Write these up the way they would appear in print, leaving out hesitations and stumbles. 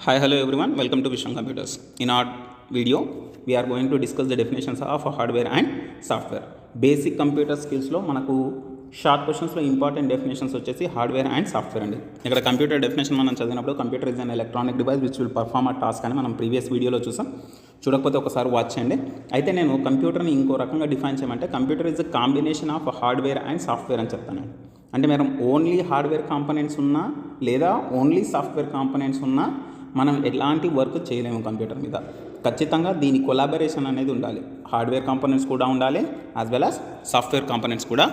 Hi, hello everyone. Welcome to Vishwan Computers. In our video, we are going to discuss the definitions of hardware and software. Basic computer skills లో మనకు short క్వశ్చన్స్లో important definitions వచ్చేసి hardware and software అండి. ఇక్కడ computer definition మనం చదివినప్పుడు computer is an electronic device which will perform a task అని మనం previous వీడియోలో చూసాం. చూడకపోతే ఒకసారి వాచ్ చేయండి. అయితే నేను కంప్యూటర్ని ఇంకో రకంగా డిఫైన్ చేయమంటే computer is a combination of hardware and software అని చెప్తాను. అంటే మనం ఓన్లీ హార్డ్వేర్ కాంపోనెంట్స్ ఉన్నా లేదా ఓన్లీ సాఫ్ట్వేర్ కాంపోనెంట్స్ ఉన్నా మనం ఎలాంటి వర్క్ చేయలేము కంప్యూటర్ మీద. ఖచ్చితంగా దీని కొలాబరేషన్ అనేది ఉండాలి. హార్డ్వేర్ కాంపోనెంట్స్ కూడా ఉండాలి as well as software components కూడా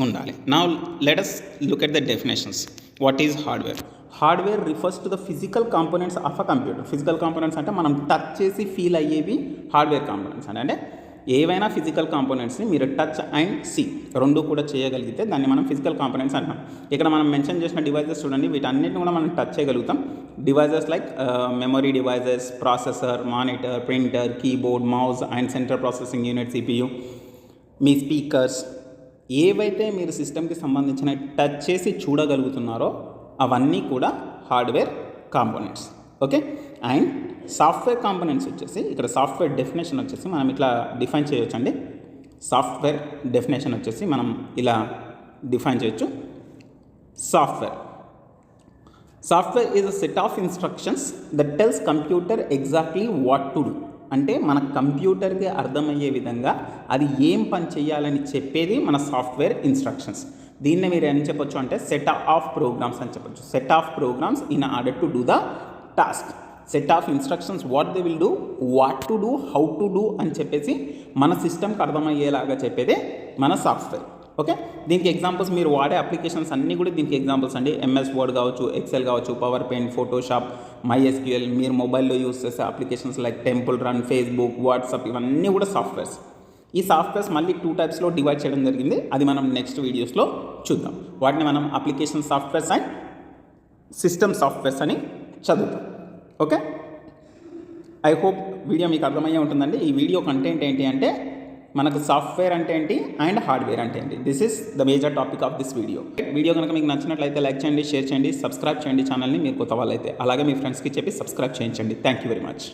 ఉండాలి. Now let us look at the definitions. What is hardware? Hardware refers to the physical components of a computer. Physical components అంటే మనం టచ్ చేసి ఫీల్ అయ్యేవి హార్డ్వేర్ కాంపోనెంట్స్ అంటే ఏవైనా ఫిజికల్ కాంపోనెంట్స్ని మీరు touch and see రెండు కూడా చేయగలిగితే దాన్ని మనం ఫిజికల్ కాంపోనెంట్స్ అంటాం. ఇక్కడ మనం మెన్షన్ చేసిన డివైజెస్ చూడండి, వీటన్నిటిని కూడా మనం టచ్ చేయగలుగుతాం. Devices like memory devices, processor, monitor, printer, keyboard, mouse and central processing unit CPU, me speakers, ఏవైతే మీరు సిస్టమ్కి సంబంధించిన టచ్ చేసి చూడగలుగుతున్నారో అవన్నీ కూడా hardware components. Okay, and software components వచ్చేసి ఇక్కడ సాఫ్ట్వేర్ డెఫినేషన్ వచ్చేసి మనం ఇట్లా డిఫైన్ చేయొచ్చండి. సాఫ్ట్వేర్ డెఫినేషన్ వచ్చేసి మనం ఇలా డిఫైన్ చేయొచ్చు. Software is a set of instructions that tells computer exactly what to do. అంటే మన కంప్యూటర్కి అర్థమయ్యే విధంగా అది ఏం పని చేయాలని చెప్పేది మన సాఫ్ట్వేర్ ఇన్స్ట్రక్షన్స్. దీన్ని మీరు ఏం చెప్పొచ్చు అంటే సెట్ ఆఫ్ ప్రోగ్రామ్స్ అని చెప్పొచ్చు. Set of programs in order to do the task. Set of instructions what they will do, what to do, how to do అని చెప్పేసి మన సిస్టమ్కి అర్థమయ్యేలాగా చెప్పేదే మన సాఫ్ట్వేర్. ఓకే, దీనికి ఎగ్జాంపుల్స్ మీరు వాడే అప్లికేషన్స్ అన్నీ కూడా దీనికి ఎగ్జాంపుల్స్ అండి. ఎంఎస్ వర్డ్ కావచ్చు, ఎక్సెల్ కావచ్చు, పవర్ పాయింట్, ఫోటోషాప్, MySQL, మీరు మొబైల్లో యూస్ చేసే applications like temple run, Facebook, WhatsApp, ఇవన్నీ కూడా సాఫ్ట్వేర్స్. ఈ సాఫ్ట్వేర్స్ మళ్ళీ 2 టైప్స్లో డివైడ్ చేయడం జరిగింది. అది మనం నెక్స్ట్ వీడియోస్లో చూద్దాం. వాటిని మనం application softwares and system softwares అని చదువుతాం. ఓకే, ఐ హోప్ వీడియో మీకు అర్థమయ్యే ఉంటుందండి. ఈ వీడియో కంటెంట్ ఏంటి అంటే మనకు సాఫ్ట్వేర్ అంటే ఏంటి అండ్ హార్డ్వేర్ అంటే ఏంటి. This is the major topic of this video కనుక మీకు నచ్చినట్లయితే లైక్ చేయండి, షేర్ చేయండి, సబ్స్క్రైబ్ చేయండి ఛానల్ని మీరు కొత్త వాళ్ళైతే. అలాగే మీ ఫ్రెండ్స్కి చెప్పి సబ్స్క్రైబ్ చేయించండి. Thank you very much.